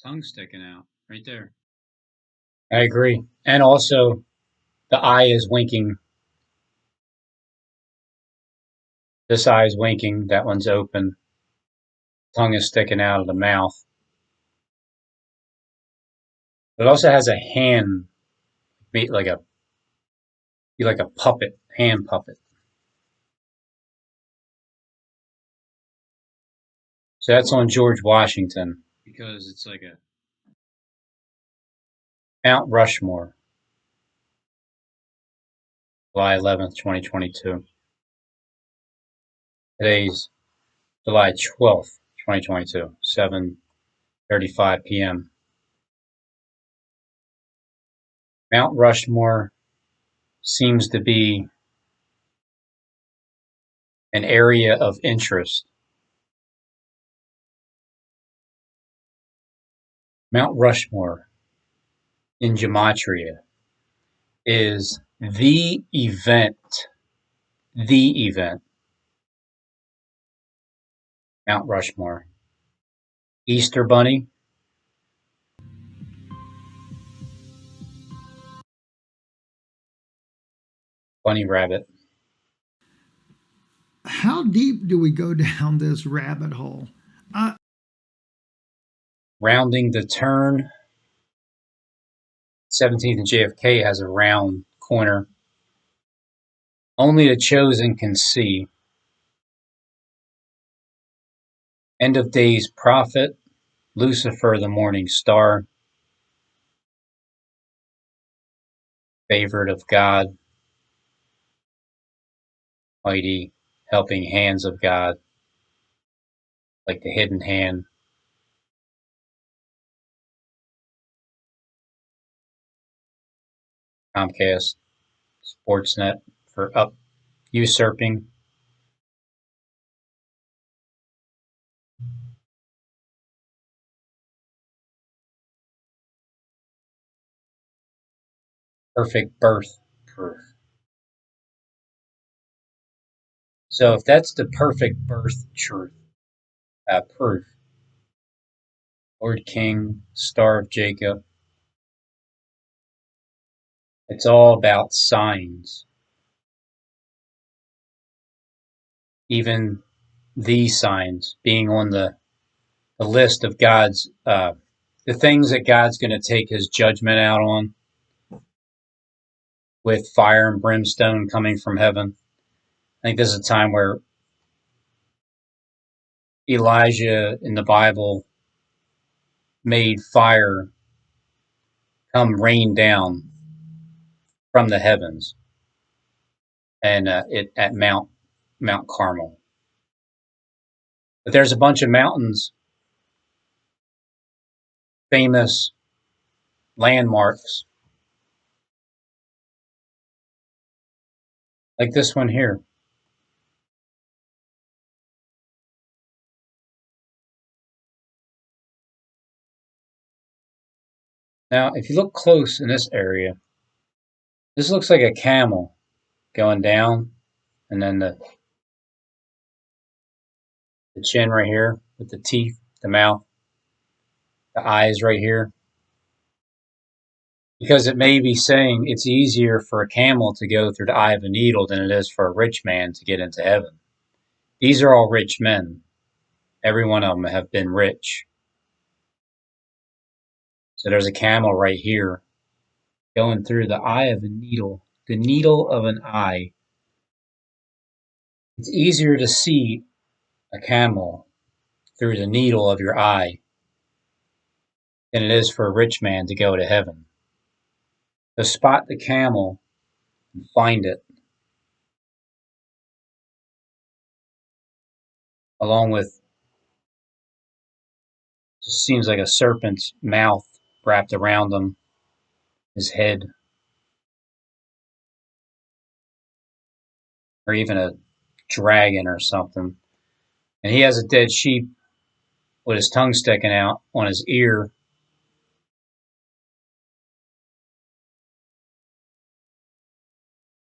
Tongue sticking out right there. I agree. And also, the eye is winking. This eye is winking. That one's open. Tongue is sticking out of the mouth. It also has a hand, like a puppet, hand puppet. So that's on George Washington. Because it's like a Mount Rushmore, July 11th, 2022. Today's July 12th, 2022, 7:35 p.m. Mount Rushmore seems to be an area of interest. Mount Rushmore in gematria is the event, Mount Rushmore. Easter Bunny, Bunny Rabbit. How deep do we go down this rabbit hole? I, Rounding the turn, 17th and JFK has a round corner. Only the chosen can see. End of days prophet, Lucifer the morning star, favored of God, mighty helping hands of God, like the hidden hand. Comcast, Sportsnet for up usurping. Perfect birth proof. So if that's the perfect birth truth, proof, Lord King, Star of Jacob, it's all about signs. Even these signs being on the list of God's, the things that God's going to take his judgment out on with fire and brimstone coming from heaven. I think this is a time where Elijah in the Bible made fire come rain down from the heavens and it at Mount Carmel. But there's a bunch of mountains, famous landmarks, like this one here. Now, if you look close in this area, this looks like a camel going down, and then the chin right here with the teeth, the mouth, the eyes right here. Because it may be saying it's easier for a camel to go through the eye of a needle than it is for a rich man to get into heaven. These are all rich men. Every one of them have been rich. So there's a camel right here going through the eye of a needle, the needle of an eye. It's easier to see a camel through the needle of your eye than it is for a rich man to go to heaven. So spot the camel and find it, along with, just seems like a serpent's mouth wrapped around him, his head, or even a dragon or something. And he has a dead sheep with his tongue sticking out on his ear.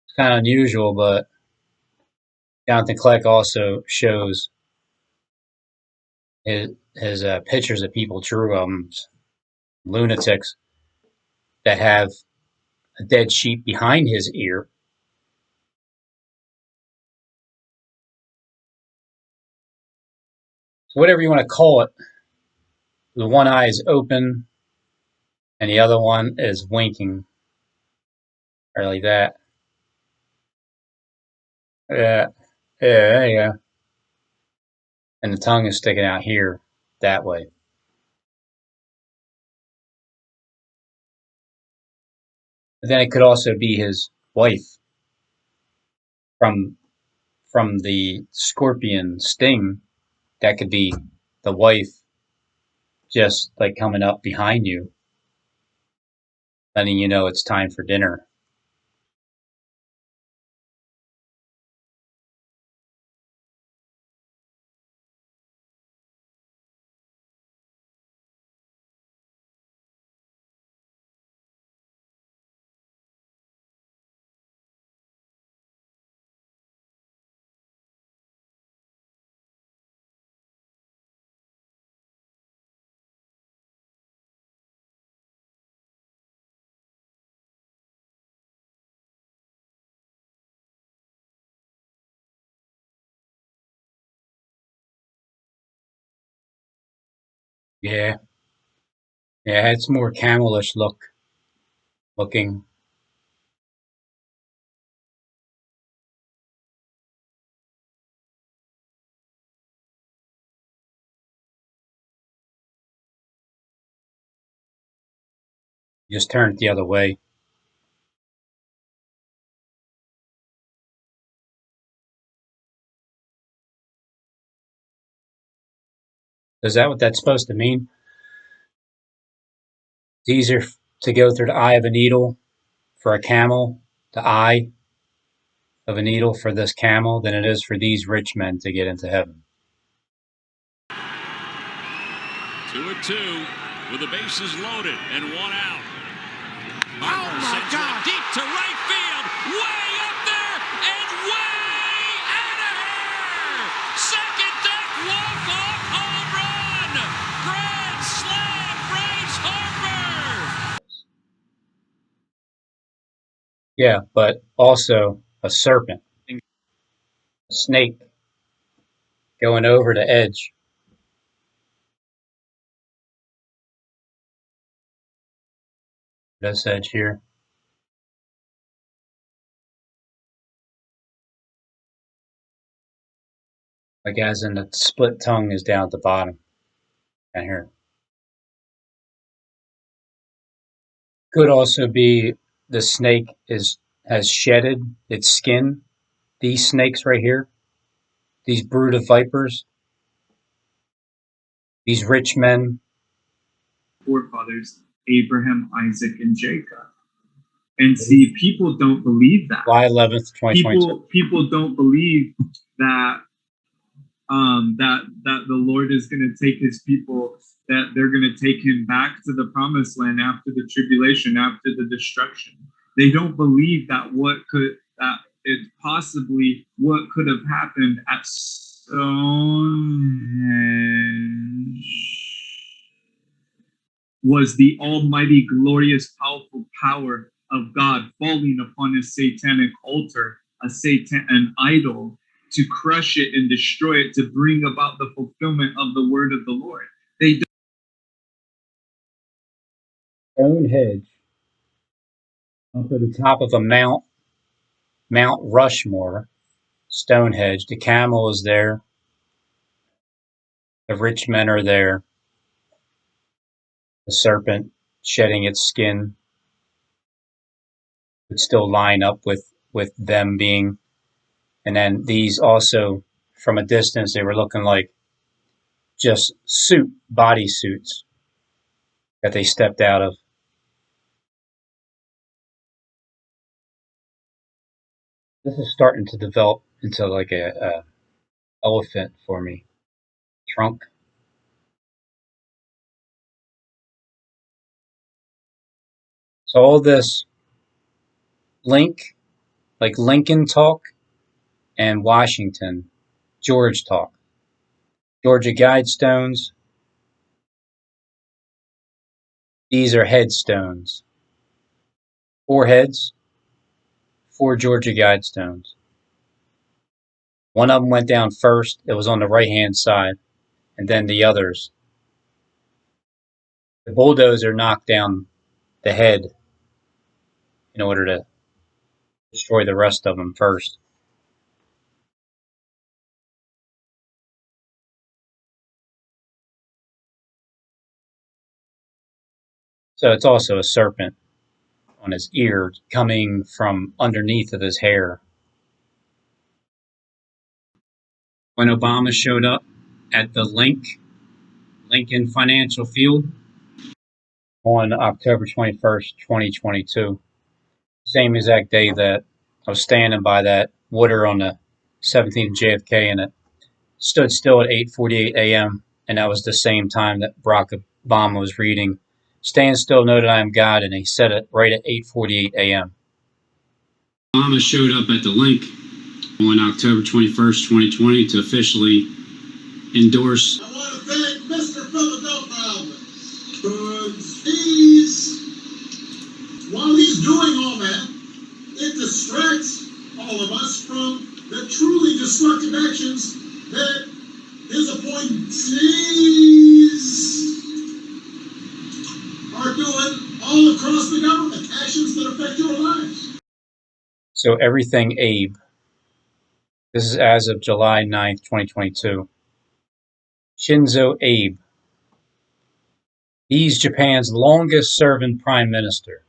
It's kind of unusual, but Jonathan Kleck also shows his pictures that people drew of him. lunatics that have a dead sheep behind his ear. So whatever you want to call it, the one eye is open and the other one is winking, or like that. Yeah, yeah, yeah. And the tongue is sticking out here that way. But then it could also be his wife from the scorpion sting. That could be the wife just like coming up behind you, letting you know it's time for dinner. Yeah, yeah, it's more camelish looking. Just turn it the other way. Is that what that's supposed to mean? It's easier to go through the eye of a needle for a camel, the eye of a needle for this camel, than it is for these rich men to get into heaven. 2-2 with the bases loaded and one out. Oh my God! Deep to right field, way up there and way out of here. Second deck walk-off home run. Grand slam, Bryce Harper. Yeah, but also a serpent, a snake going over the edge. This edge here. Like as in the split tongue is down at the bottom. Down here. Could also be the snake has shedded its skin. These snakes right here, these brood of vipers, these rich men. Forefathers, Abraham, Isaac, and Jacob. And see, people don't believe that. July 11th, 2022. People don't believe that that the Lord is going to take his people, that they're going to take him back to the promised land after the tribulation, after the destruction. They don't believe that it possibly what could have happened at Stonehenge was the almighty, glorious, powerful power of God falling upon a satanic altar, an idol, to crush it and destroy it, to bring about the fulfillment of the word of the Lord. They Stonehenge up at the top of a Mount Rushmore. Stonehenge. The camel is there. The rich men are there. The serpent shedding its skin would still line up with them being. And then these also, from a distance, they were looking like just body suits that they stepped out of. This is starting to develop into like a elephant for me. Trunk. So all this like Lincoln talk and Washington, George talk. Georgia Guidestones, These are headstones. 4 heads, 4 Georgia Guidestones. One of them went down first. It was on the right-hand side, and then the others. The bulldozer knocked down the head in order to destroy the rest of them first. So it's also a serpent on his ear coming from underneath of his hair. When Obama showed up at the Lincoln Financial Field on October 21st, 2022, same exact day that I was standing by that water on the 17th JFK, and it stood still at 8:48 a.m., and that was the same time that Barack Obama was reading "Stand still, know that I am God," and he said it right at 8:48 a.m. Obama showed up at the link on October 21st, 2020 to officially endorse. I want to thank Mr. Philadelphia because while he's doing all that, it distracts all of us from the truly destructive actions that his appointees are doing all across the government, actions that affect your lives. So everything Abe. This is as of July 9th, 2022. Shinzo Abe. He's Japan's longest serving prime minister.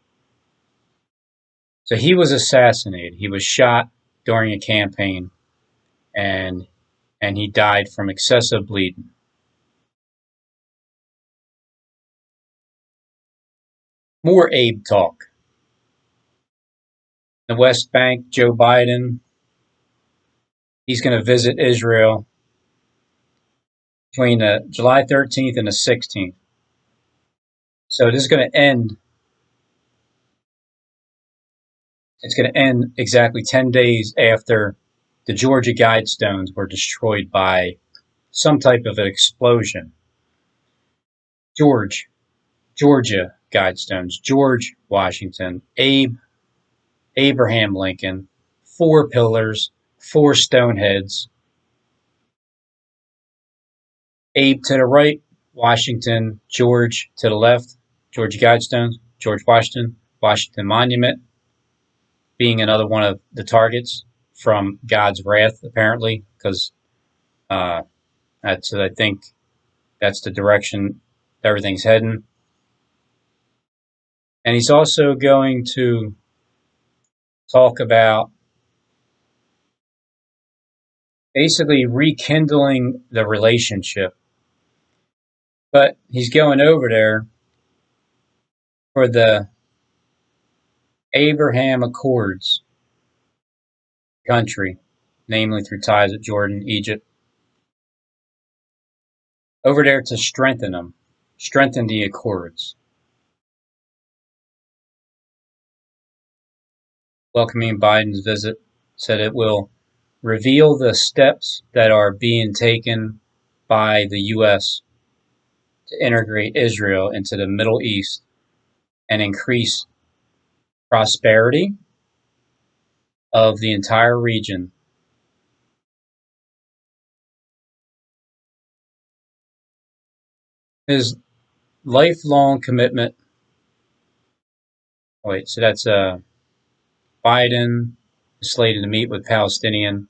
So he was assassinated. He was shot during a campaign, and he died from excessive bleeding. More Abe talk. The West Bank, Joe Biden, he's going to visit Israel between July 13th and the 16th. So this is going to end. It's going to end exactly 10 days after the Georgia Guidestones were destroyed by some type of an explosion. Georgia Guidestones, George Washington, Abraham Lincoln, 4 pillars, 4 stone heads. Abe to the right, Washington, George to the left, Georgia Guidestones, George Washington, Washington Monument being another one of the targets from God's wrath, apparently, because I think that's the direction everything's heading. And he's also going to talk about basically rekindling the relationship. But he's going over there for the Abraham Accords country, namely through ties with Jordan, Egypt, over there to strengthen them, strengthen the Accords. Welcoming Biden's visit, said it will reveal the steps that are being taken by the U.S. to integrate Israel into the Middle East and increase prosperity of the entire region. His lifelong commitment. So that's Biden is slated to meet with Palestinian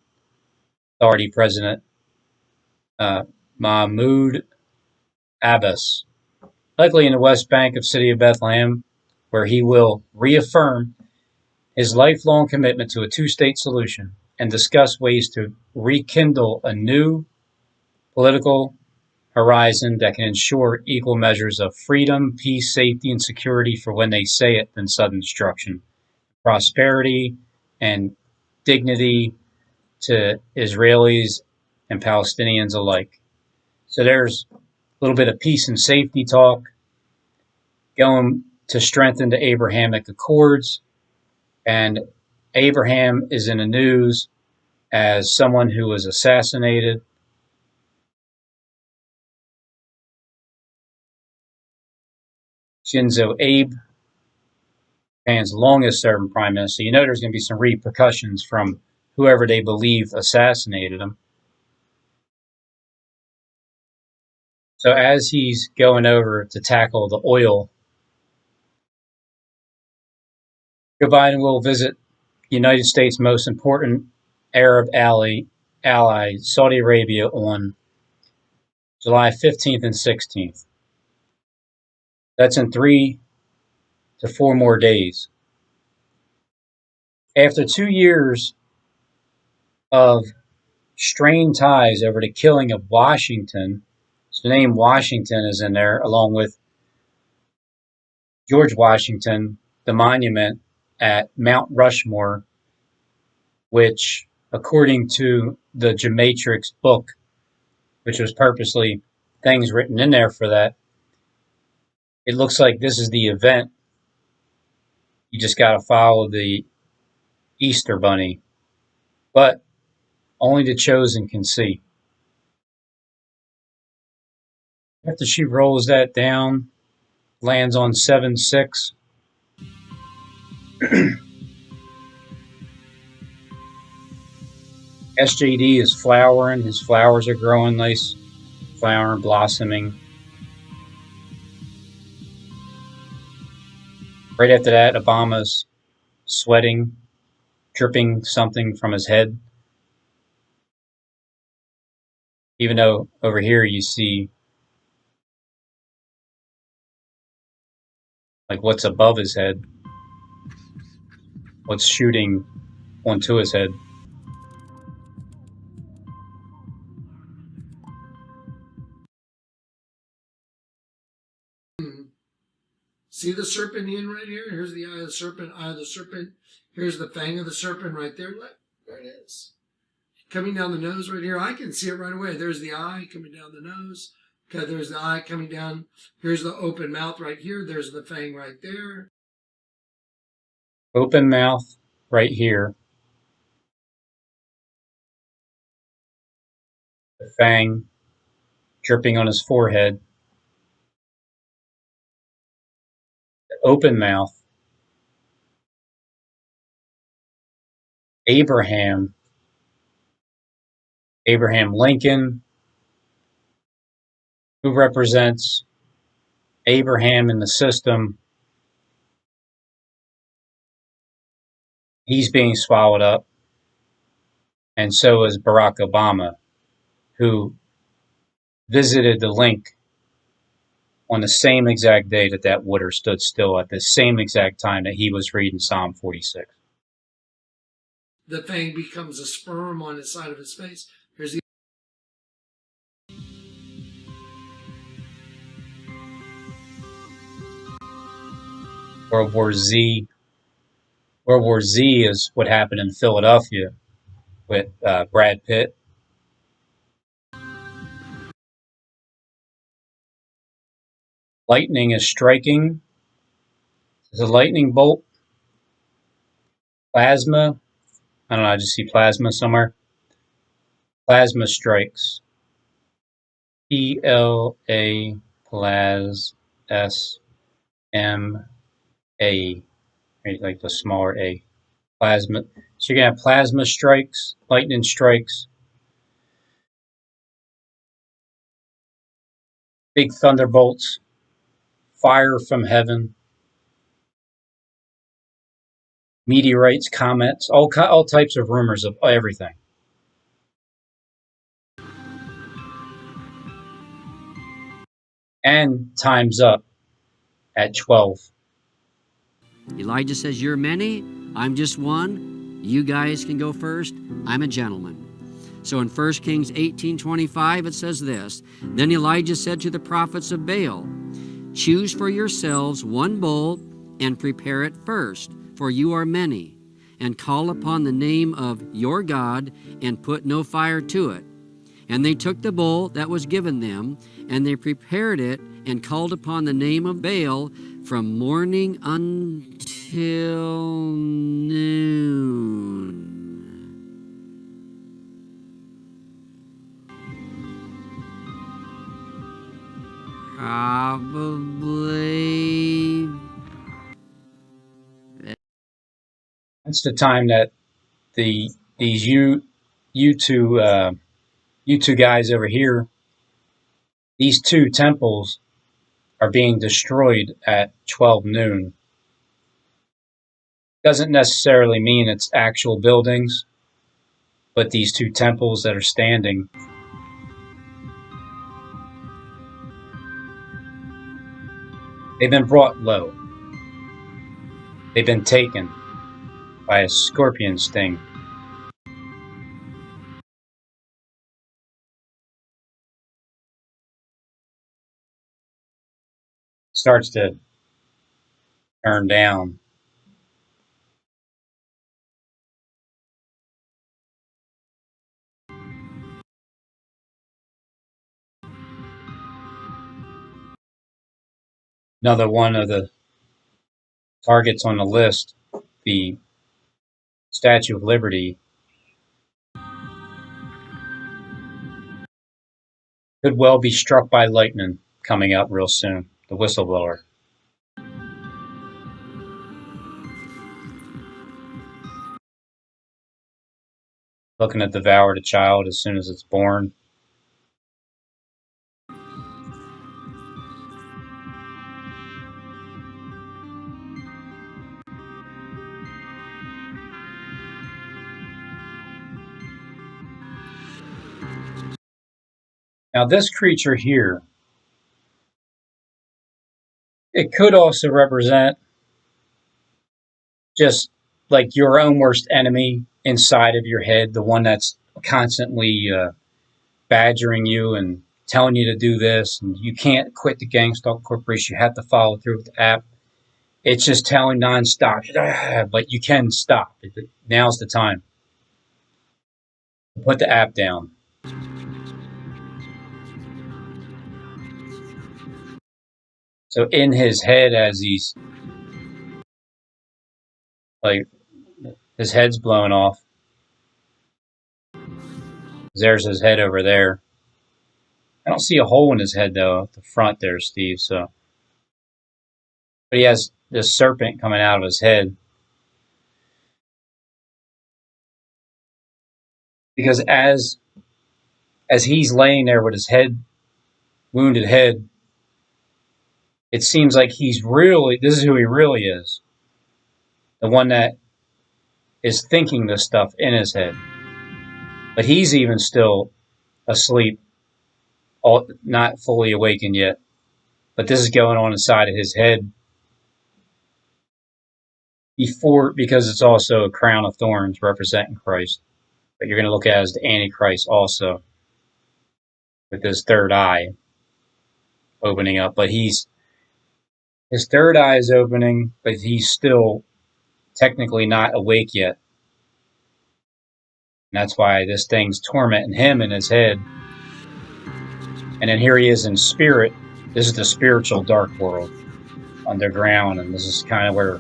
Authority President Mahmoud Abbas, likely in the West Bank of City of Bethlehem, where he will reaffirm his lifelong commitment to a 2-state solution and discuss ways to rekindle a new political horizon that can ensure equal measures of freedom, peace, safety, and security for when they say it than sudden destruction, prosperity, and dignity to Israelis and Palestinians alike. So there's a little bit of peace and safety talk going to strengthen the Abrahamic Accords. And Abraham is in the news as someone who was assassinated. Shinzo Abe, Japan's longest serving prime minister. You know there's going to be some repercussions from whoever they believe assassinated him. So as he's going over to tackle the oil, Joe Biden will visit the United States' most important Arab ally, Saudi Arabia, on July 15th and 16th. That's in 3 to 4 more days. After 2 years of strained ties over the killing of Washington, so the name Washington is in there, along with George Washington, the monument at Mount Rushmore, which, according to the Gematrix book, which was purposely things written in there for that, it looks like this is the event. You just got to follow the Easter Bunny, but only the chosen can see. After she rolls that down, lands on 7-6. SJD is flowering. His flowers are growing nice, flowering, blossoming. Right after that, Obama's sweating, dripping something from his head. Even though over here you see like what's above his head, what's shooting onto his head. See the serpent in right here? Here's the eye of the serpent. Here's the fang of the serpent right there. Look, there it is. Coming down the nose right here. I can see it right away. There's the eye coming down the nose. Okay, there's the eye coming down. Here's the open mouth right here. There's the fang right there. Open mouth right here. The fang dripping on his forehead. The open mouth. Abraham Lincoln, who represents Abraham in the system. He's being swallowed up. And so is Barack Obama, who visited the link on the same exact day that water stood still, at the same exact time that he was reading Psalm 46. The fang becomes a sperm on the side of his face. Here's the World War Z. World War Z is what happened in Philadelphia with Brad Pitt. Lightning is striking. There's a lightning bolt. Plasma. I don't know, I just see plasma somewhere. Plasma strikes. PLA Plas S-M-A. Like the smaller A. Plasma. So you're going to have plasma strikes, lightning strikes, big thunderbolts, fire from heaven, meteorites, comets, all types of rumors of everything. And time's up at 12. Elijah says, "You're many, I'm just one. You guys can go first. I'm a gentleman." So in 1 Kings 18:25 it says this, "Then Elijah said to the prophets of Baal, 'Choose for yourselves one bull and prepare it first, for you are many, and call upon the name of your God and put no fire to it.' And they took the bull that was given them, and they prepared it and called upon the name of Baal from morning until noon." Probably That's the time that these you two guys over here, these two temples are being destroyed at 12 noon. Doesn't necessarily mean it's actual buildings, but these two temples that are standing, they've been brought low. They've been taken by a scorpion sting. Starts to turn down. Another one of the targets on the list, the Statue of Liberty, could well be struck by lightning coming up real soon. The whistleblower. Looking to devour the child as soon as it's born. Now this creature here, it could also represent just like your own worst enemy inside of your head, the one that's constantly badgering you and telling you to do this, and you can't quit the GameStop Corporation. You have to follow through with the app. It's just telling nonstop, but you can stop. Now's the time. Put the app down. So in his head, as he's like, his head's blowing off. There's his head over there. I don't see a hole in his head though at the front there, Steve. So, but he has this serpent coming out of his head. Because as he's laying there with his head, wounded head, it seems like this is who he really is. The one that is thinking this stuff in his head. But he's even still asleep, not fully awakened yet. But this is going on inside of his head because it's also a crown of thorns representing Christ. But you're going to look at it as the Antichrist also, with his third eye opening up. But his third eye is opening, but he's still technically not awake yet. And that's why this thing's tormenting him in his head. And then here he is in spirit. This is the spiritual dark world underground, and this is kind of where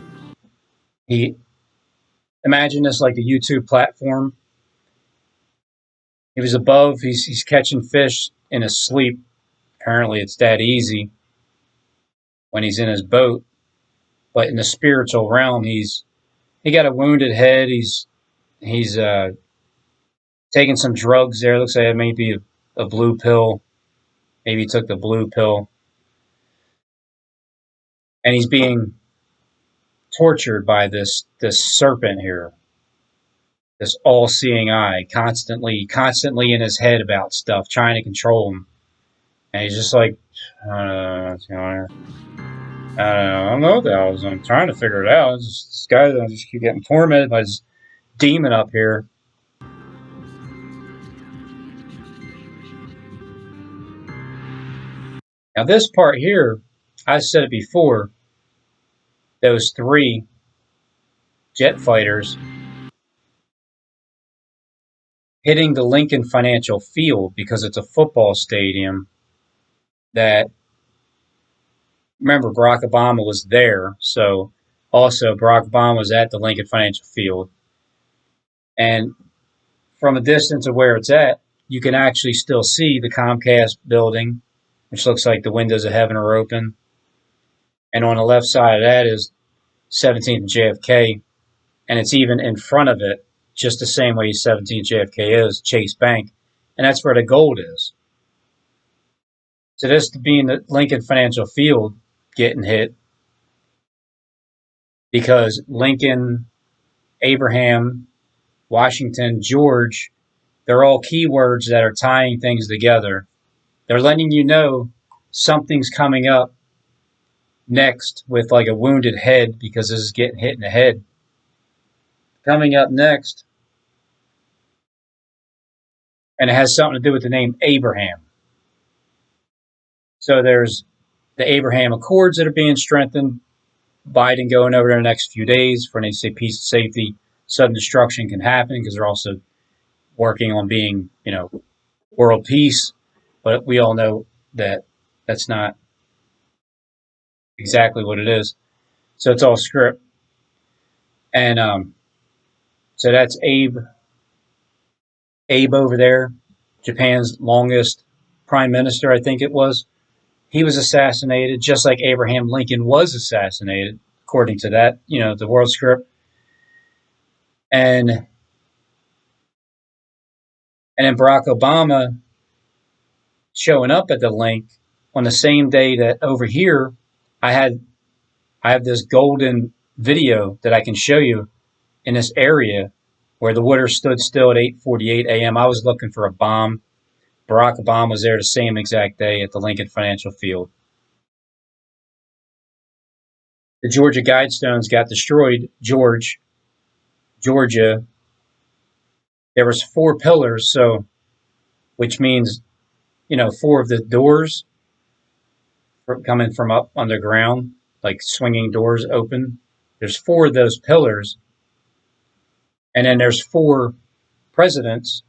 imagine this like a YouTube platform. He was above, he's catching fish in his sleep. Apparently it's that easy when he's in his boat. But in the spiritual realm, he got a wounded head. He's taking some drugs there. Looks like it may be a blue pill. Maybe he took the blue pill. And he's being tortured by this serpent here. This all-seeing eye, constantly in his head about stuff, trying to control him. And he's just like, I don't know what the hell. I'm trying to figure it out. This guy, I just keep getting tormented by this demon up here. Now this part here, I said it before, those three jet fighters hitting the Lincoln Financial Field because it's a football stadium that, remember, Barack Obama was there. So also Barack Obama was at the Lincoln Financial Field. And from a distance of where it's at, you can actually still see the Comcast building, which looks like the windows of heaven are open. And on the left side of that is 17th and JFK. and it's even in front of it, just the same way 17 JFK is, Chase Bank, and that's where the gold is. So this being the Lincoln Financial Field getting hit because Lincoln, Abraham, Washington, George, they're all keywords that are tying things together. They're letting you know something's coming up next with like a wounded head because this is getting hit in the head. Coming up next, and it has something to do with the name Abraham. So there's the Abraham Accords that are being strengthened. Biden going over there the next few days for, and they say peace and safety, sudden destruction can happen because they're also working on being, world peace. But we all know that that's not exactly what it is. So it's all script. And so that's Abe over there, Japan's longest prime minister, I think it was. He was assassinated, just like Abraham Lincoln was assassinated, according to that, the world script. And then Barack Obama showing up at the link on the same day that over here I have this golden video that I can show you in this area where the water stood still at 8:48 a.m. I was looking for a bomb. Barack Obama was there the same exact day at the Lincoln Financial Field. The Georgia Guidestones got destroyed. Georgia. There was 4 pillars, so which means 4 of the doors coming from up underground, like swinging doors open. There's 4 of those pillars, and then there's 4 presidents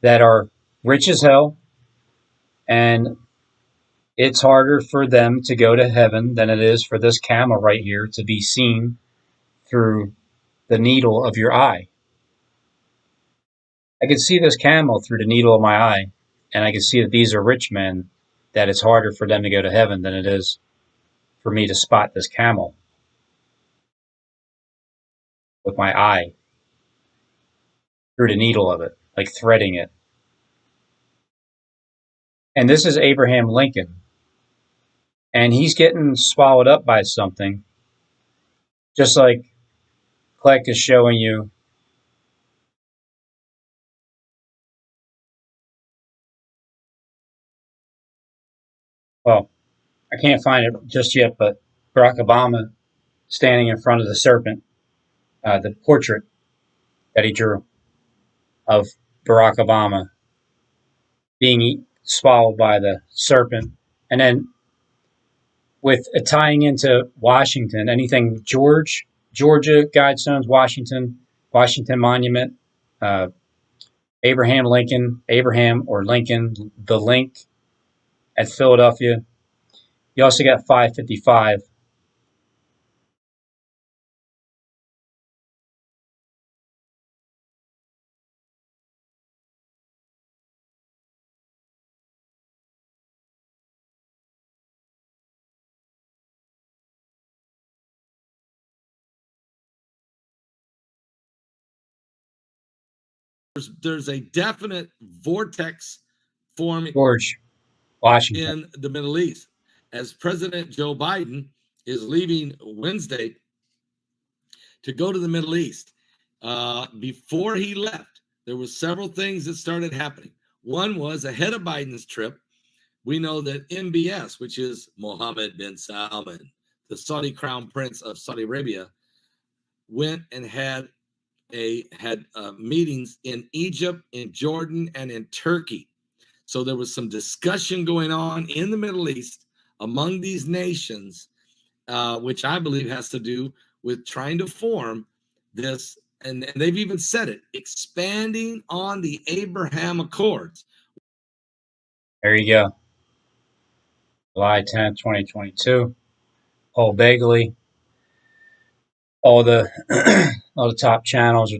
that are rich as hell, and it's harder for them to go to heaven than it is for this camel right here to be seen through the needle of your eye. I can see this camel through the needle of my eye, and I can see that these are rich men, that it's harder for them to go to heaven than it is for me to spot this camel with my eye through the needle of it, like threading it. And this is Abraham Lincoln, and he's getting swallowed up by something, just like Kleck is showing you. Well, I can't find it just yet, but Barack Obama standing in front of the serpent, the portrait that he drew of Barack Obama being swallowed by the serpent. And then with tying into Washington, anything Georgia, Guidestones, Washington Monument, Abraham or Lincoln, the link at Philadelphia. You also got 555. There's a definite vortex forming George Washington in the Middle East as President Joe Biden is leaving Wednesday to go to the Middle East. Before he left, there were several things that started happening. One was ahead of Biden's trip. We know that MBS, which is Mohammed bin Salman, the Saudi crown prince of Saudi Arabia, went and had meetings in Egypt, in Jordan, and in Turkey. So there was some discussion going on in the Middle East among these nations, which I believe has to do with trying to form this, and they've even said it, expanding on the Abraham Accords. There you go. July 10th, 2022. Paul Begley. All the top channels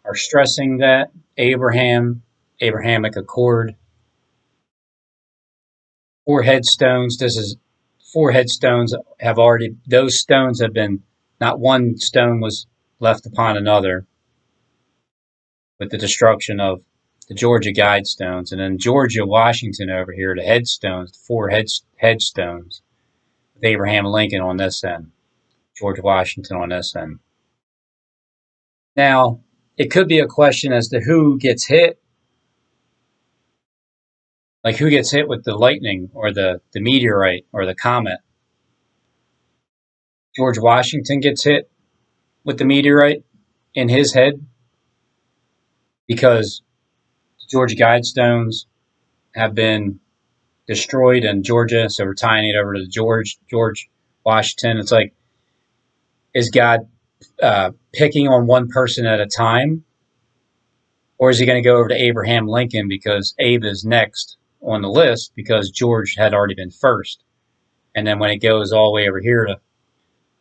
are stressing that Abrahamic Accord. 4 headstones. This is 4 headstones have already, those stones have been, not one stone was left upon another with the destruction of the Georgia Guidestones, and then Georgia Washington over here, the headstones, the four headstones, with Abraham Lincoln on this end, George Washington on this end. Now, it could be a question as to who gets hit, like who gets hit with the lightning or the meteorite or the comet. George Washington gets hit with the meteorite in his head because the Georgia Guidestones have been destroyed in Georgia, so we're tying it over to George Washington. It's like, is God picking on one person at a time, or is he going to go over to Abraham Lincoln because Abe is next on the list because George had already been first? And then when it goes all the way over here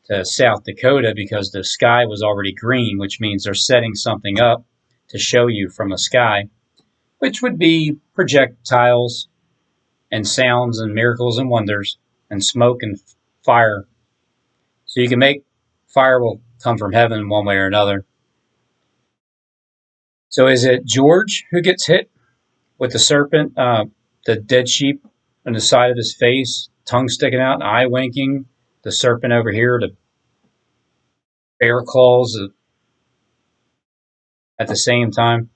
to South Dakota, because the sky was already green, which means they're setting something up to show you from the sky, which would be projectiles and sounds and miracles and wonders and smoke and fire. So you can make fire will come from heaven one way or another. So is it George who gets hit with the serpent, the dead sheep on the side of his face, tongue sticking out, and eye winking, the serpent over here, the bear claws at the same time?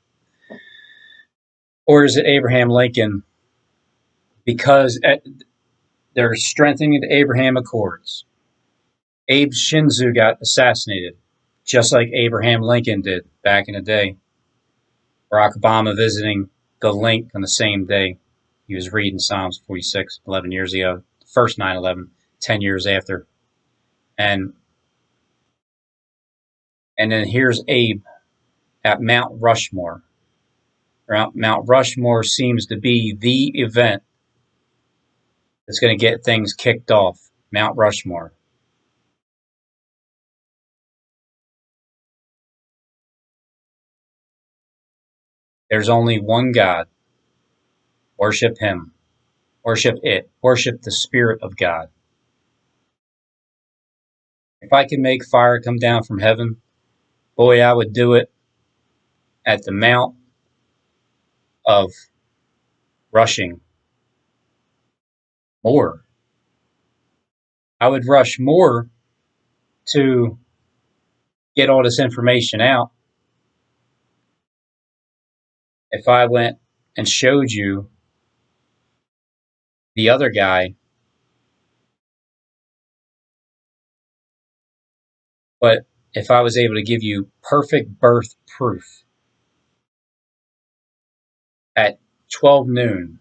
Or is it Abraham Lincoln because they're strengthening the Abraham Accords? Abe Shinzu got assassinated, just like Abraham Lincoln did back in the day. Barack Obama visiting the link on the same day. He was reading Psalms 46 11 years ago, the first 9/11, 10 years after. And then here's Abe at Mount Rushmore. Mount Rushmore seems to be the event that's going to get things kicked off. Mount Rushmore. There's only one God. Worship him. Worship it. Worship the Spirit of God. If I could make fire come down from heaven, boy, I would do it at the Mount of Rushing more. I would rush more to get all this information out if I went and showed you the other guy. But if I was able to give you perfect birth proof at 12 noon,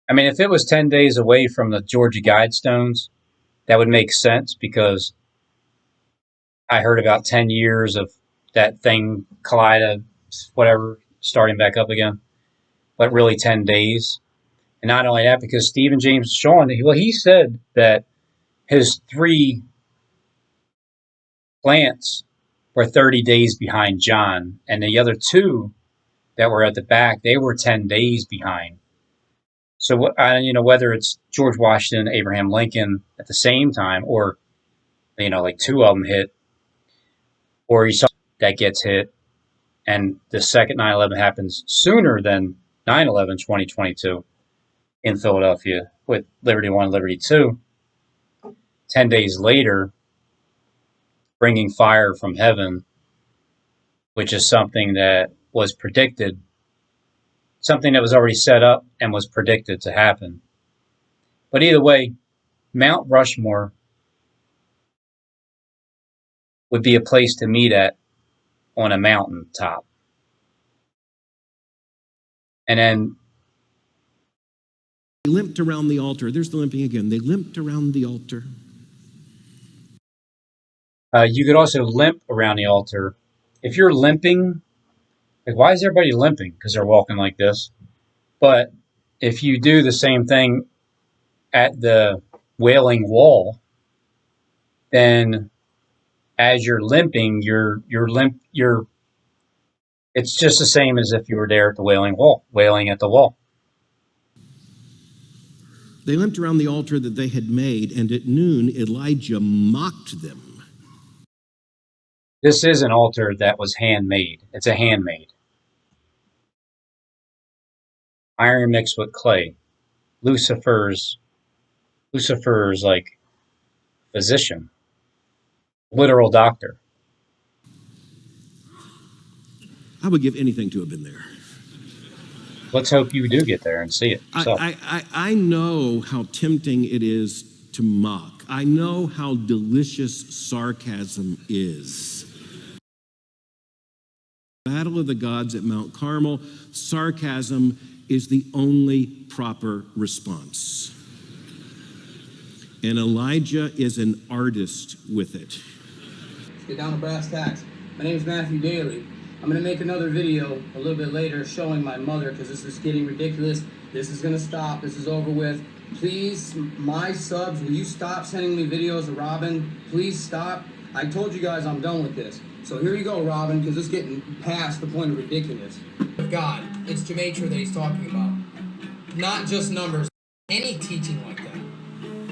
I mean, if it was 10 days away from the Georgia Guidestones, that would make sense because I heard about 10 years of that thing, Kaleida, whatever, starting back up again, but really 10 days. And not only that, because Stephen James Shawn, well, he said that his 3 plants were 30 days behind John, and the other 2 that were at the back, they were 10 days behind. So, whether it's George Washington, Abraham Lincoln at the same time, or, like 2 of them hit, or you saw that gets hit, and the second 9/11 happens sooner than 9/11 2022 in Philadelphia with Liberty 1, Liberty 2. 10 days later, bringing fire from heaven, which is something that was predicted, something that was already set up and was predicted to happen. But either way, Mount Rushmore would be a place to meet at on a mountain top. And then they limped around the altar. There's the limping again. They limped around the altar. You could also limp around the altar. If you're limping, like, why is everybody limping? Because they're walking like this. But if you do the same thing at the Wailing Wall, then as you're limping, it's just the same as if you were there at the Wailing Wall, wailing at the wall. They limped around the altar that they had made, and at noon Elijah mocked them. This is an altar that was handmade. It's a handmade. Iron mixed with clay. Lucifer's like physician, literal doctor. I would give anything to have been there. Let's hope you do get there and see it yourself. I know how tempting it is to mock. I know how delicious sarcasm is. Battle of the Gods at Mount Carmel, sarcasm is the only proper response. And Elijah is an artist with it. Let's get down to brass tacks. My name is Matthew Daly. I'm going to make another video a little bit later showing my mother because this is getting ridiculous. This is going to stop. This is over with. Please, my subs, will you stop sending me videos of Robin? Please stop. I told you guys I'm done with this. So here you go, Robin, because it's getting past the point of ridiculous. God, it's gematria that he's talking about. Not just numbers. Any teaching like that.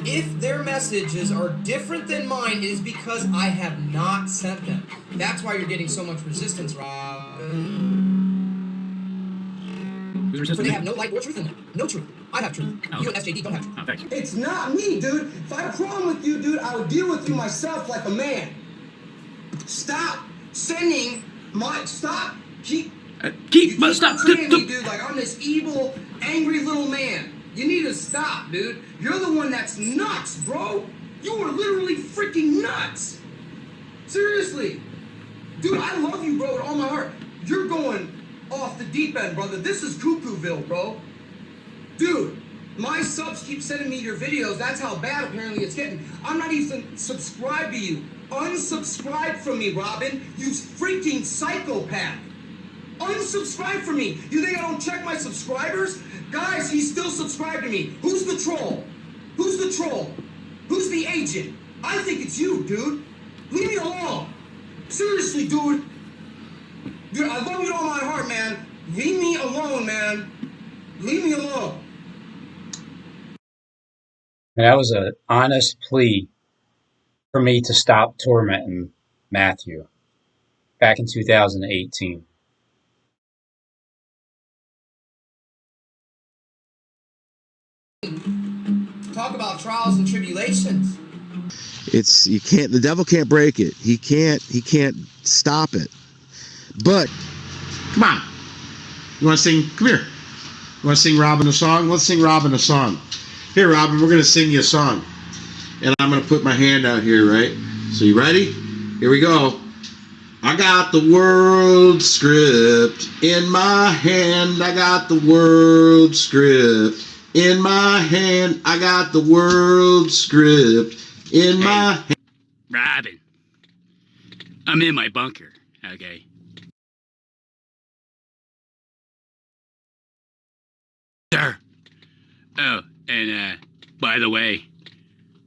If their messages are different than mine, it is because I have not sent them. That's why you're getting so much resistance, Rob. For they have no light or truth in them. No truth. I have truth. You and SJD don't have truth. Thank you. It's not me, dude. If I had a problem with you, dude, I would deal with you myself like a man. Stop sending my... Stop. Keep portraying me, dude, like I'm this evil, angry little man. You need to stop, dude. You're the one that's nuts, bro. You are literally freaking nuts. Seriously. Dude, I love you, bro, with all my heart. You're going off the deep end, brother. This is Cuckooville, bro. Dude, my subs keep sending me your videos. That's how bad apparently it's getting. I'm not even subscribed to you. Unsubscribe from me, Robin. You freaking psychopath. Unsubscribe from me. You think I don't check my subscribers? Guys, he's still subscribed to me. Who's the troll? Who's the troll? Who's the agent? I think it's you, dude. Leave me alone. Seriously, dude. Dude, I love you with all my heart, man. Leave me alone, man. Leave me alone. And that was an honest plea for me to stop tormenting Matthew back in 2018. Talk about trials and tribulations. The devil can't break it. He can't stop it. But come on. You want to sing? Come here. You want to sing Robin a song? Let's sing Robin a song. Here, Robin, we're going to sing you a song. And I'm going to put my hand out here, right? So you ready? Here we go. I got the world script in my hand. I got the world script in my hand. I got the world script in my hand. Robin, I'm in my bunker, okay? Sir. Oh, and by the way,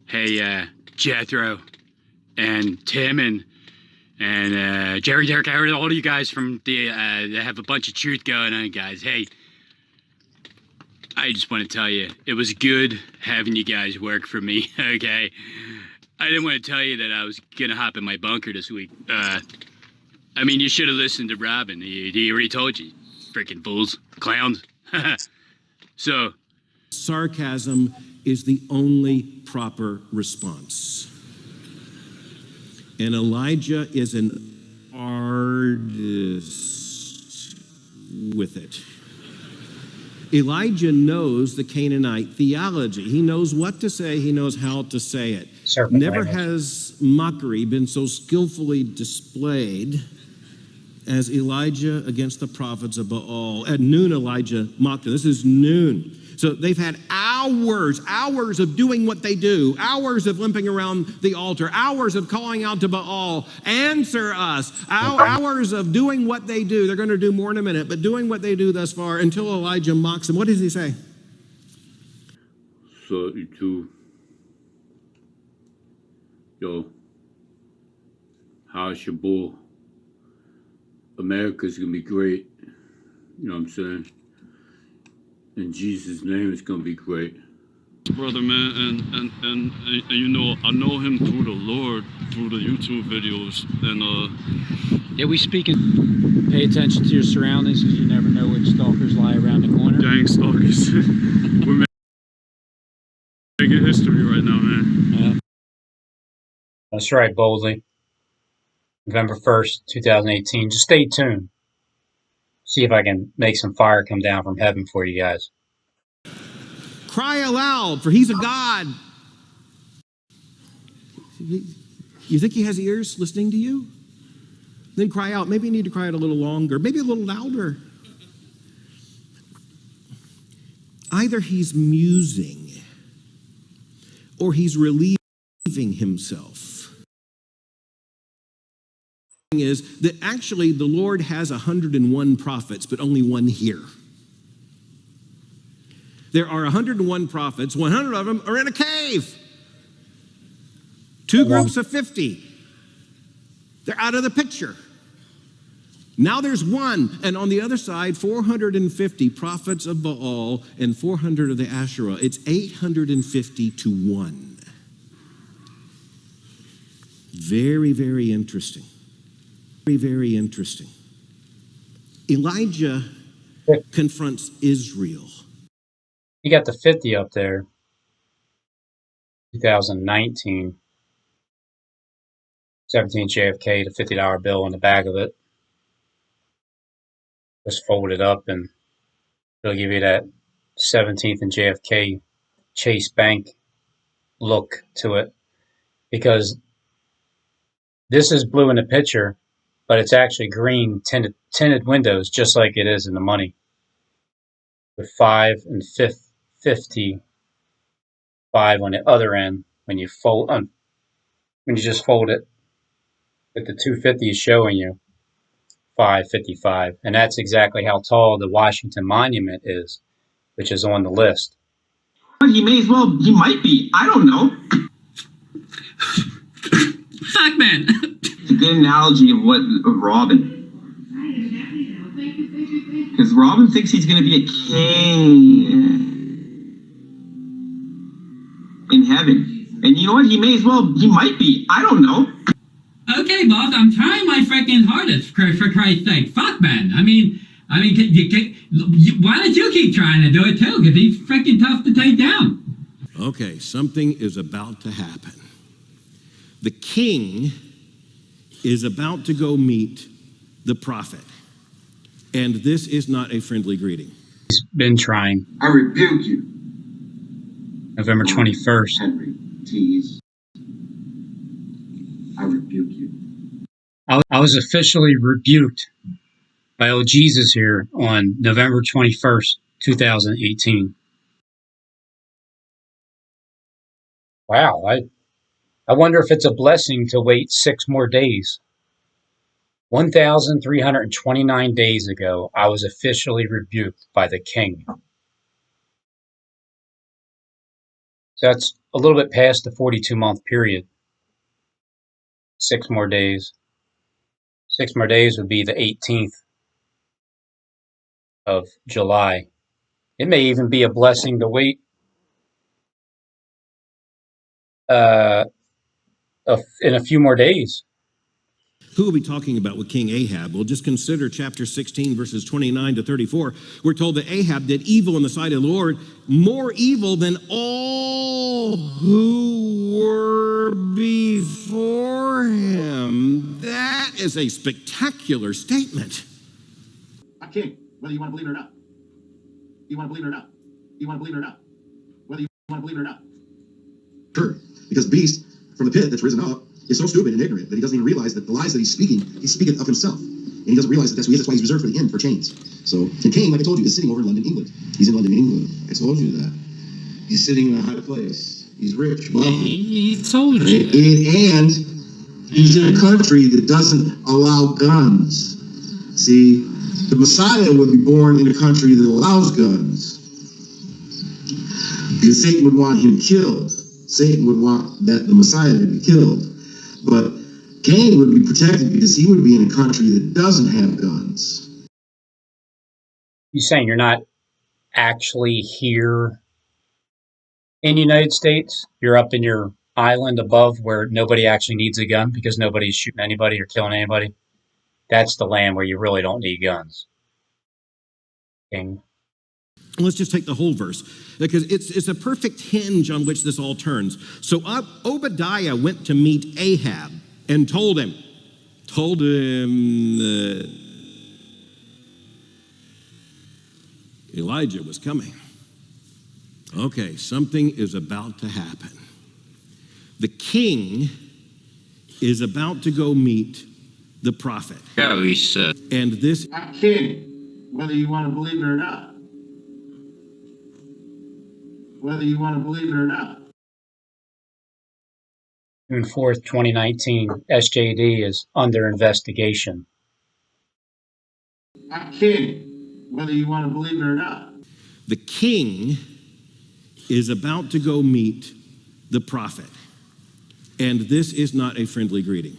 hey, Jethro and Tim and Jerry, Derek, I heard all of you guys from the that have a bunch of truth going on, guys. Hey, I just want to tell you, it was good having you guys work for me, okay? I didn't want to tell you that I was gonna hop in my bunker this week. I mean, you should have listened to Robin. He already told you, freaking fools, clowns. So, Sarcasm is the only proper response. And Elijah is an artist with it. Elijah knows the Canaanite theology. He knows what to say. He knows how to say it. Never has mockery been so skillfully displayed as Elijah against the prophets of Baal. At noon, Elijah mocked them. This is noon. So they've had hours of doing what they do, hours of limping around the altar, hours of calling out to Baal, answer us, hours of doing what they do. They're going to do more in a minute, but doing what they do thus far until Elijah mocks them. What does he say? So, yo, how's your boy? America's gonna be great. You know what I'm saying? In Jesus' name, it's gonna be great. brother, man, and you know, I know him through the Lord, through the YouTube videos, and Yeah, we speak and pay attention to your surroundings because you never know which stalkers lie around the corner. gang stalkers. We're making history right now, man. Yeah. That's right, Boldly. November 1st, 2018. Just stay tuned. See if I can make some fire come down from heaven for you guys. Cry aloud, for he's a God. You think he has ears listening to you? Then cry out. Maybe you need to cry out a little longer, maybe a little louder. Either he's musing or he's relieving himself. Is that actually the Lord has 101 prophets, but only one here. There are 101 prophets, 100 of them are in a cave. Two groups of 50. They're out of the picture. Now there's one, and on the other side, 450 prophets of Baal and 400 of the Asherah. It's 850 to 1. Very, very interesting. Very, very interesting. Elijah confronts Israel. You got the 50 up there. 2019. 17 JFK, the $50 bill on the back of it. Just fold it up and it'll give you that 17th and JFK Chase Bank look to it. Because this is blue in the picture, but it's actually green tinted windows, just like it is in the money. With 5 and 50, 5 on the other end when you just fold it. But the 250 is showing you 555, and that's exactly how tall the Washington Monument is, which is on the list. He might be. I don't know. Fuck, man. It's a good analogy of Robin. Because Robin thinks he's going to be a king in heaven. And you know what? He might be. I don't know. Okay, boss, I'm trying my freaking hardest, for Christ's sake. Fuck, man. I mean, why don't you keep trying to do it too? Because he's freaking tough to take down. Okay, something is about to happen. The king is about to go meet the prophet. And this is not a friendly greeting. He's been trying. I rebuke you. November 21st. Henry Tease. I rebuke you. I was officially rebuked by old Jesus here on November 21st, 2018. Wow, I wonder if it's a blessing to wait 6 more days. 1,329 days ago, I was officially rebuked by the king. So that's a little bit past the 42-month period. 6 more days. 6 more days would be the 18th of July. It may even be a blessing to wait in a few more days. Who will be talking about with King Ahab? Well, just consider chapter 16, verses 29 to 34. We're told that Ahab did evil in the sight of the Lord, more evil than all who were before him. That is a spectacular statement. A king, whether you want to believe it or not. You want to believe it or not. You want to believe it or not. Whether you want to believe it or not. Sure, because beast from the pit that's risen up is so stupid and ignorant that he doesn't even realize that the lies that he's speaking of himself. And he doesn't realize that that's why he's reserved for the end, for chains. So, and Cain, like I told you, is sitting over in London, England. He's in London, England. I told you that. He's sitting in a high place. He's rich. He told you. And he's in a country that doesn't allow guns. See, the Messiah would be born in a country that allows guns. Because Satan would want him killed. Satan would want the Messiah to be killed. But Cain would be protected because he would be in a country that doesn't have guns. You're saying you're not actually here In the United States, you're up in your island above where nobody actually needs a gun because nobody's shooting anybody or killing anybody. That's the land where you really don't need guns. King. Let's just take the whole verse because it's a perfect hinge on which this all turns. So Obadiah went to meet Ahab and told him that Elijah was coming. Okay, something is about to happen. The king is about to go meet the prophet. Yeah, he said. And this King, whether you want to believe it or not. Whether you want to believe it or not. June 4th, 2019, SJD is under investigation. King, whether you want to believe it or not. The king is about to go meet the prophet. And this is not a friendly greeting.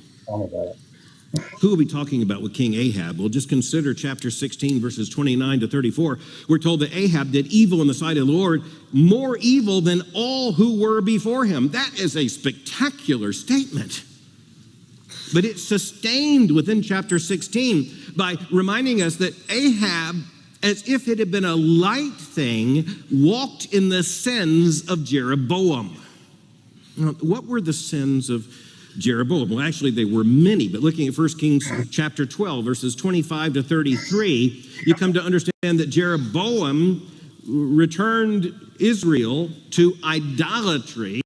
Who are we talking about with King Ahab? Well, just consider chapter 16, verses 29 to 34. We're told that Ahab did evil in the sight of the Lord, more evil than all who were before him. That is a spectacular statement. But it's sustained within chapter 16 by reminding us that Ahab, as if it had been a light thing, walked in the sins of Jeroboam. Now, what were the sins of Jeroboam? Well, actually, they were many, but looking at 1 Kings chapter 12, verses 25 to 33, you come to understand that Jeroboam returned Israel to idolatry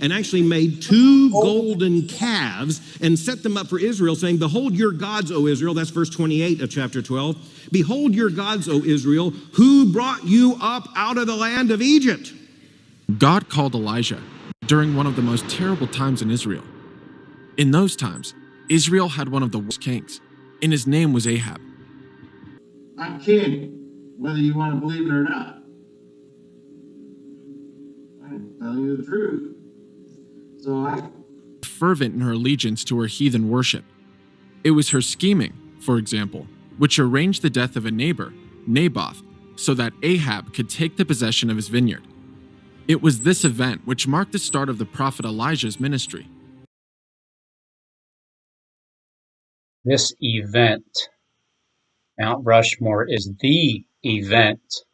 and actually made 2 golden calves and set them up for Israel, saying, "Behold your gods, O Israel." That's verse 28 of chapter 12. "Behold your gods, O Israel, who brought you up out of the land of Egypt." God called Elijah during one of the most terrible times in Israel. In those times, Israel had one of the worst kings, and his name was Ahab. I'm king, whether you want to believe it or not. I'm telling you the truth. Fervent in her allegiance to her heathen worship. It was her scheming, for example, which arranged the death of a neighbor, Naboth, so that Ahab could take the possession of his vineyard. It was this event which marked the start of the prophet Elijah's ministry. This event, Mount Rushmore, is the event.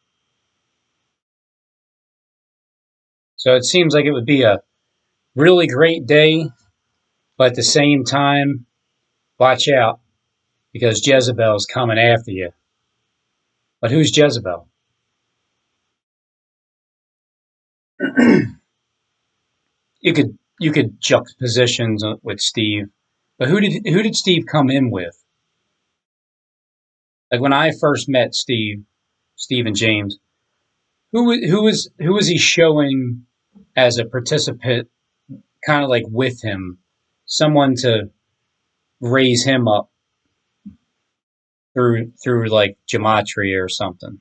So it seems like it would be a really great day, but at the same time, watch out, because Jezebel's coming after you. But who's Jezebel? You could juxtapositions with Steve, but who did Steve come in with? Like when I first met Steve and James, who was he showing as a participant, kind of like with him, someone to raise him up through like gematria or something.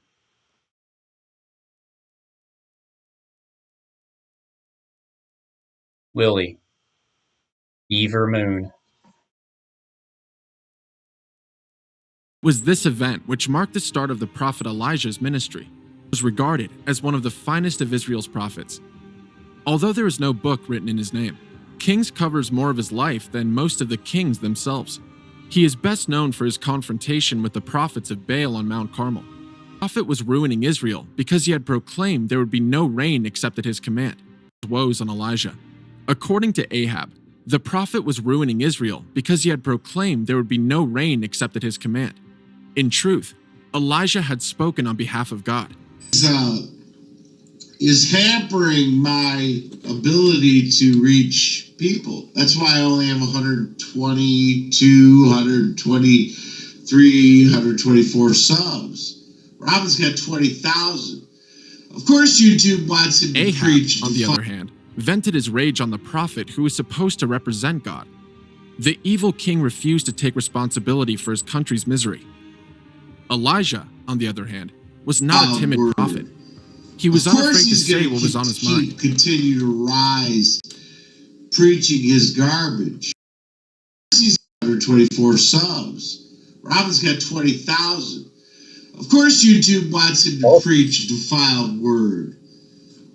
Willie, Beaver Moon. Was this event which marked the start of the prophet Elijah's ministry. He was regarded as one of the finest of Israel's prophets. Although there is no book written in his name, Kings covers more of his life than most of the kings themselves. He is best known for his confrontation with the prophets of Baal on Mount Carmel. The prophet was ruining Israel because he had proclaimed there would be no rain except at his command. Woes on Elijah. According to Ahab, the prophet was ruining Israel because he had proclaimed there would be no rain except at his command. In truth, Elijah had spoken on behalf of God. Is hampering my ability to reach people. That's why I only have 122, 123, 124 subs. Robin's got 20,000. Of course YouTube wants him to preach. Ahab, on the other hand, vented his rage on the prophet who was supposed to represent God. The evil king refused to take responsibility for his country's misery. Elijah, on the other hand, was not a timid prophet. He was unafraid to say what was on his mind. Continue to rise, preaching his garbage. He's 124 subs. Robin's got 20,000. Of course YouTube wants him to preach the defiled word.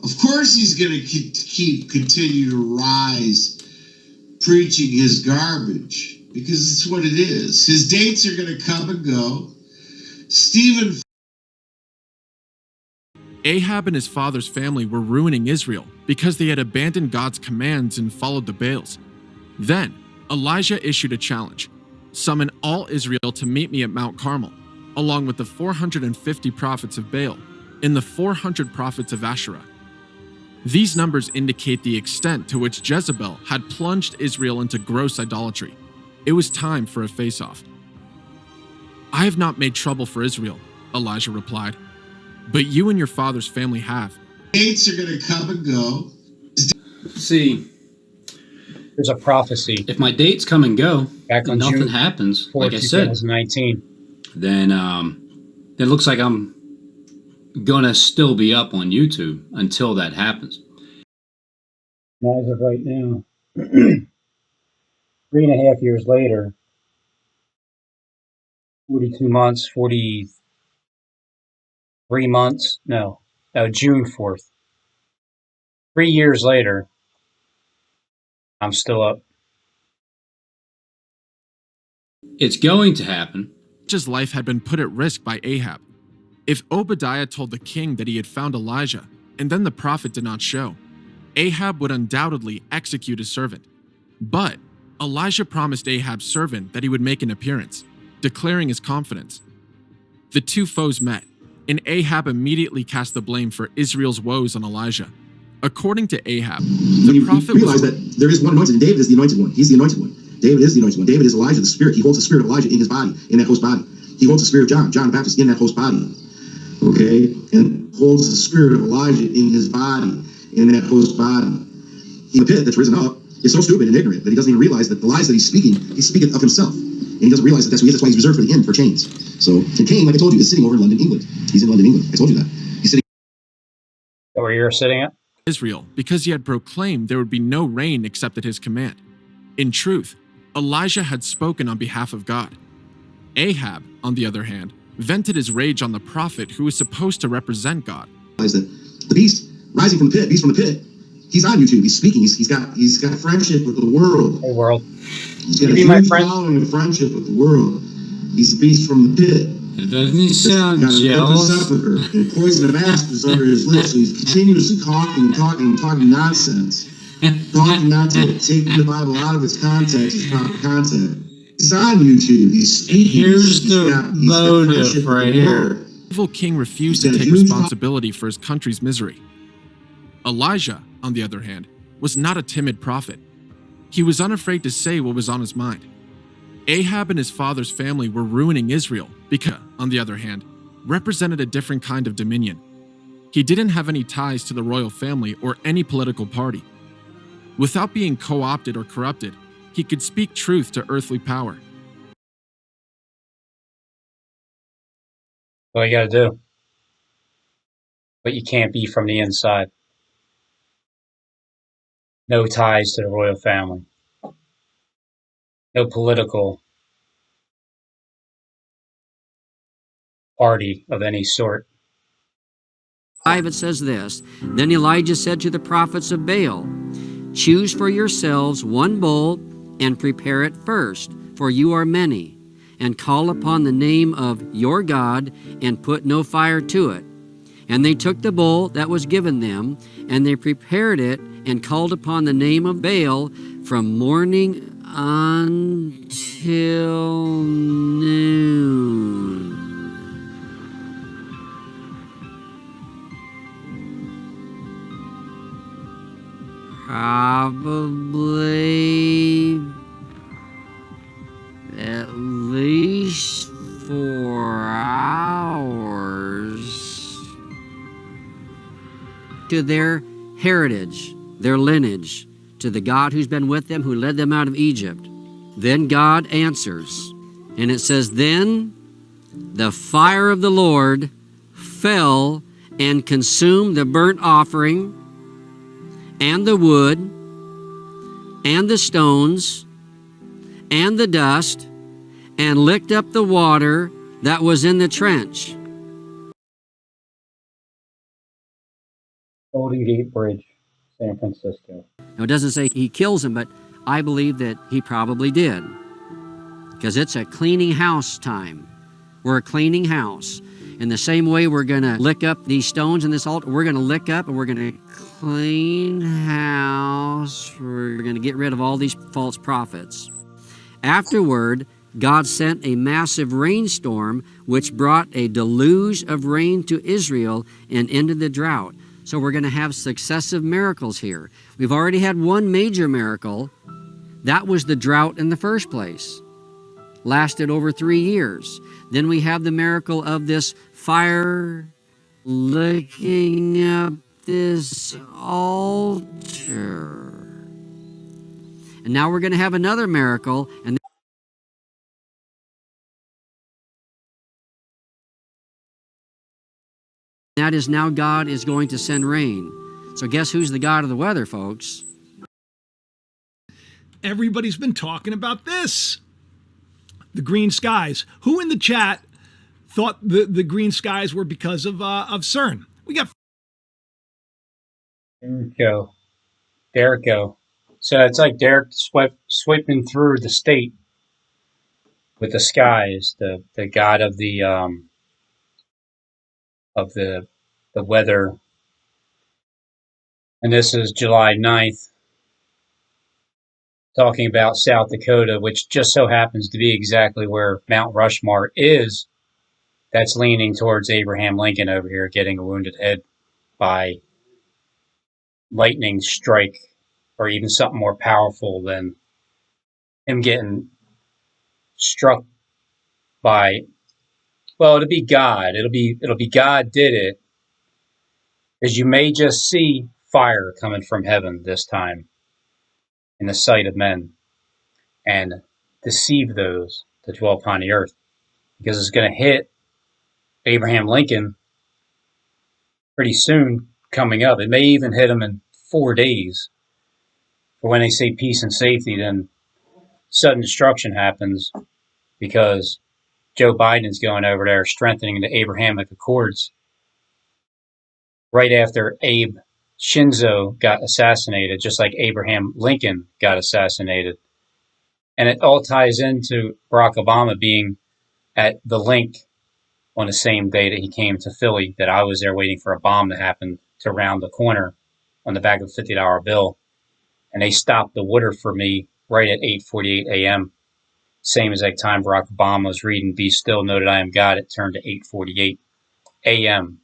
Of course he's going to continue to rise preaching his garbage, because it's what it is. His dates are going to come and go. Ahab and his father's family were ruining Israel because they had abandoned God's commands and followed the Baals. Then, Elijah issued a challenge: summon all Israel to meet me at Mount Carmel, along with the 450 prophets of Baal and the 400 prophets of Asherah. These numbers indicate the extent to which Jezebel had plunged Israel into gross idolatry. It was time for a face-off. "I have not made trouble for Israel," Elijah replied, "but you and your father's family have." Dates are going to come and go. See, there's a prophecy. If my dates come and go, back on and nothing June happens, 4th, like I said, 2019, then it looks like I'm gonna still be up on YouTube until that happens. As of right now, 3.5 years later, 42 months, 43 months, June 4th. 3 years later, I'm still up. It's going to happen. Elijah's life had been put at risk by Ahab. If Obadiah told the king that he had found Elijah, and then the prophet did not show, Ahab would undoubtedly execute his servant. But Elijah promised Ahab's servant that he would make an appearance, declaring his confidence. The two foes met, and Ahab immediately cast the blame for Israel's woes on Elijah. According to Ahab, the prophet realize that there is one anointed, and David is the anointed one. He's the anointed one. David is the anointed one. David is Elijah, the spirit. He holds the spirit of Elijah in his body, in that host body. He holds the spirit of John the Baptist in that host body. Okay? And holds the spirit of Elijah in his body, in that host body. The pit that's risen up is so stupid and ignorant that he doesn't even realize that the lies that he's speaking of himself. And he doesn't realize that that's who he is. That's why he's reserved for the end, for chains. So, and Cain, like I told you, is sitting over in London, England. He's in London, England. I told you that. He's sitting. Where you're sitting at? Israel, because he had proclaimed there would be no rain except at his command. In truth, Elijah had spoken on behalf of God. Ahab, on the other hand, vented his rage on the prophet who was supposed to represent God. That the beast rising from the pit, beast from the pit, he's on YouTube. He's speaking. He's got friendship with the world. Hey, world. He's got a huge following of friendship with the world. He's a beast from the pit. It doesn't sound jealous. And poison of asp is under his lips. So he's continuously talking nonsense. Talking not to take the Bible out of its context, its proper content. He's on YouTube. Here's the motive right here. The evil king refused to take responsibility for his country's misery. Elijah, on the other hand, was not a timid prophet. He was unafraid to say what was on his mind. Ahab and his father's family were ruining Israel because, on the other hand, represented a different kind of dominion. He didn't have any ties to the royal family or any political party. Without being co-opted or corrupted, he could speak truth to earthly power. What you gotta do. But you can't be from the inside. No ties to the royal family. No political party of any sort. 5 it says this: Then Elijah said to the prophets of Baal, "Choose for yourselves one bull and prepare it first, for you are many, and call upon the name of your God and put no fire to it." And they took the bull that was given them, and they prepared it and called upon the name of Baal from morning until noon. Probably at least 4 hours to their heritage, their lineage, to the God who's been with them, who led them out of Egypt. Then God answers, and it says, "Then the fire of the Lord fell and consumed the burnt offering and the wood and the stones and the dust, and licked up the water that was in the trench." Golden Gate Bridge, San Francisco. Now, it doesn't say he kills him, but I believe that he probably did, because it's a cleaning house time. We're a cleaning house. In the same way we're going to lick up these stones in this altar, we're going to lick up and we're going to clean house. We're going to get rid of all these false prophets. Afterward, God sent a massive rainstorm which brought a deluge of rain to Israel and ended the drought. So we're going to have successive miracles here. We've already had one major miracle. That was the drought in the first place. Lasted over 3 years. Then we have the miracle of this fire licking up this altar. And now we're going to have another miracle, and that is now God is going to send rain. So guess who's the God of the weather, folks? Everybody's been talking about this. The green skies. Who in the chat thought the green skies were because of CERN? We got Derrico. So it's like Derek sweeping through the state with the skies, the god of the weather. And this is July 9th, talking about South Dakota, which just so happens to be exactly where Mount Rushmore is. That's leaning towards Abraham Lincoln over here, getting a wounded head by lightning strike, or even something more powerful than him getting struck by, well, it'll be God. It'll be God did it, because you may just see fire coming from heaven this time in the sight of men and deceive those that dwell upon the earth, because it's going to hit Abraham Lincoln pretty soon coming up. It may even hit him in 4 days. But when they say peace and safety, then sudden destruction happens, because Joe Biden's going over there strengthening the Abrahamic Accords right after Abe Shinzo got assassinated, just like Abraham Lincoln got assassinated. And it all ties into Barack Obama being at the link on the same day that he came to Philly, that I was there waiting for a bomb to happen to round the corner on the back of a $50 bill. And they stopped the water for me right at 8:48 a.m. Same exact time Barack Obama was reading "Be Still, Know That I Am God." It turned to 8:48 a.m.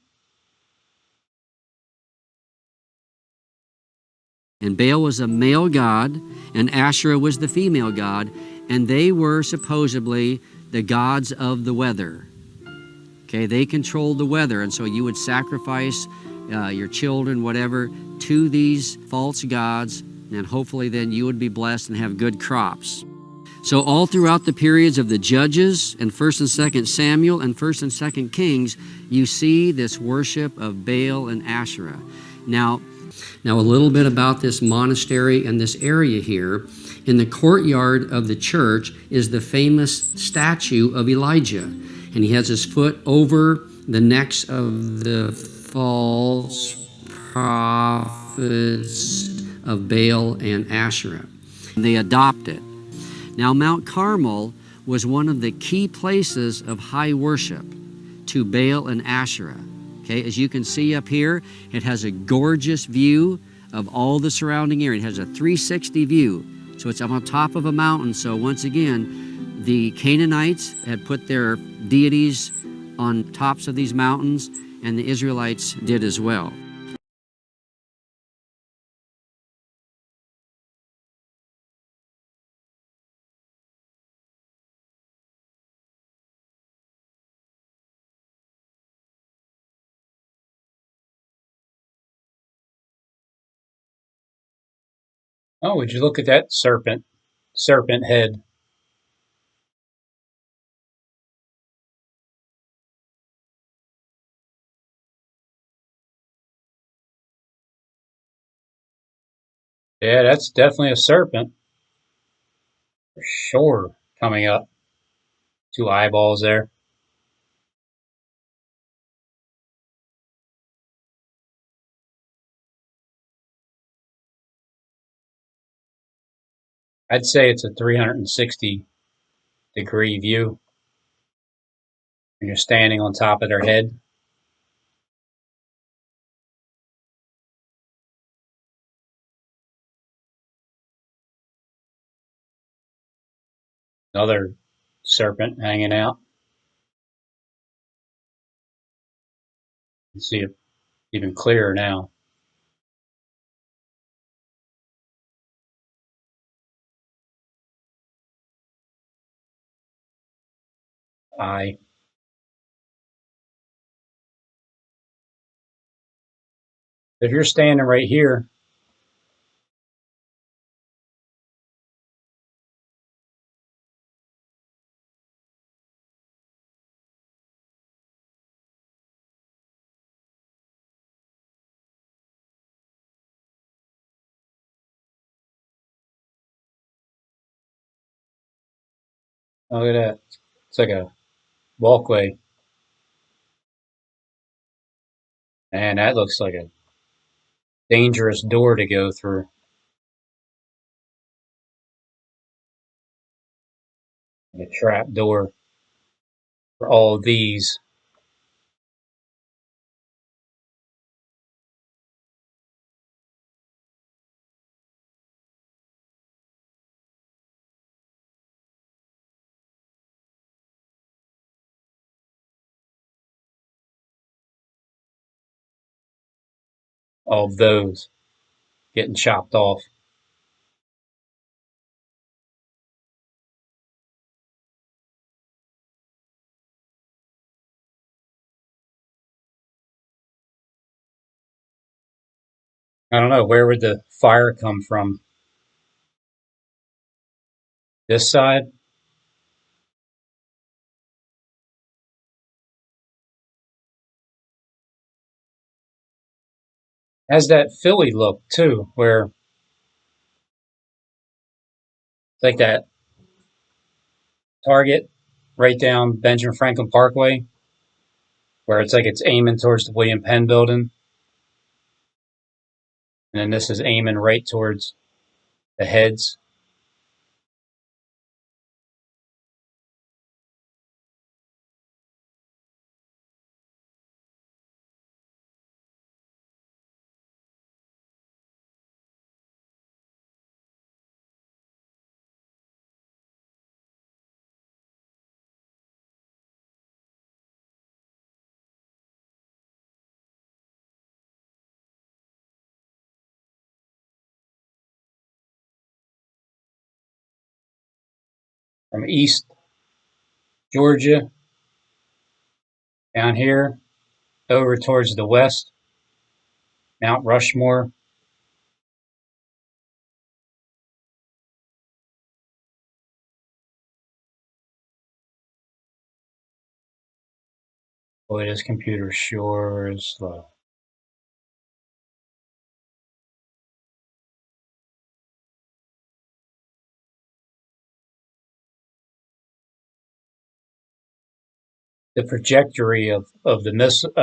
And Baal was a male god, and Asherah was the female god, and they were supposedly the gods of the weather. Okay, they controlled the weather, and so you would sacrifice your children, whatever, to these false gods, and hopefully then you would be blessed and have good crops. So all throughout the periods of the Judges and 1st and 2nd Samuel and 1st and 2nd Kings, you see this worship of Baal and Asherah. Now a little bit about this monastery and this area here. In the courtyard of the church is the famous statue of Elijah, and he has his foot over the necks of the false prophets of Baal and Asherah. They adopt it. Now, Mount Carmel was one of the key places of high worship to Baal and Asherah. Okay, as you can see up here, it has a gorgeous view of all the surrounding area. It has a 360 view. So it's on top of a mountain. So once again, the Canaanites had put their deities on tops of these mountains, and the Israelites did as well. Oh, would you look at that serpent head? Yeah, that's definitely a serpent. For sure, coming up. 2 eyeballs there. I'd say it's a 360-degree view. And you're standing on top of their head. Another serpent hanging out. You can see it even clearer now. Eye. If you're standing right here, look at that. It's like a walkway. And that looks like a dangerous door to go through. Like a trap door for all of these. All of those getting chopped off. I don't know, where would the fire come from? This side? Has that Philly look too, where it's like that Target right down Benjamin Franklin Parkway, where it's like it's aiming towards the William Penn building. And then this is aiming right towards the heads. From East Georgia down here over towards the west, Mount Rushmore. Boy, this computer sure is slow. The trajectory of the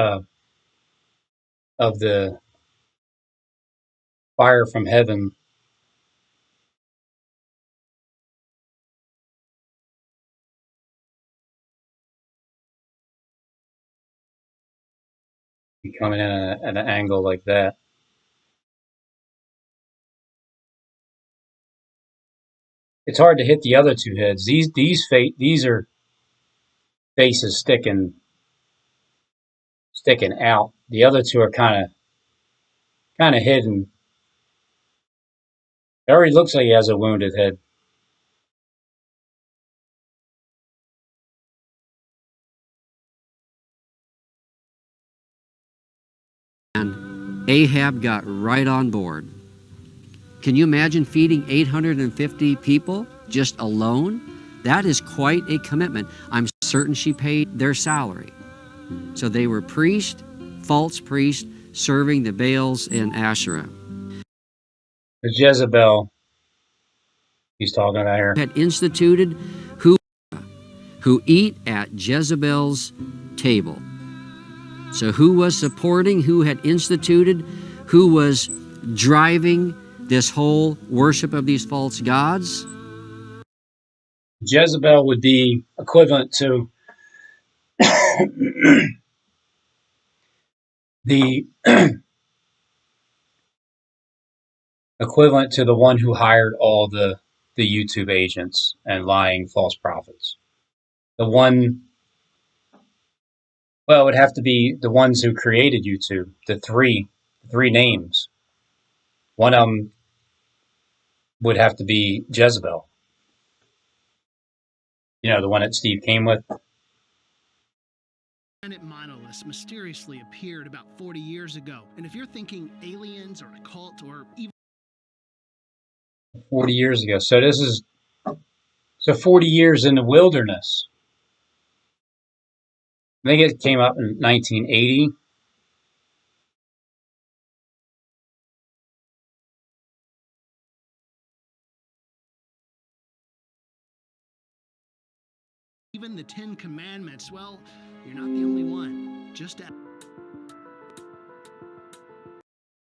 fire from heaven be coming in at an angle like that. It's hard to hit the other two heads. These are faces sticking out. The other two are kind of hidden. It already looks like he has a wounded head. And Ahab got right on board. Can you imagine feeding 850 people just alone? That is quite a commitment. I'm certain she paid their salary. So they were priests, false priests, serving the Baals and Asherah. The Jezebel he's talking about here had instituted who eat at Jezebel's table. So who was supporting, who had instituted, who was driving this whole worship of these false gods? Jezebel would be equivalent to the equivalent to the one who hired all the YouTube agents and lying false prophets. The one, well, it would have to be the ones who created YouTube. The three names. One of them would have to be Jezebel. You know, the one that Steve came with. Planet monoliths mysteriously appeared about 40 years ago. And if you're thinking aliens or a cult or even 40 years ago. So this is 40 years in the wilderness. I think it came up in 1980. the 10 Commandments, well, you're not the only one. Just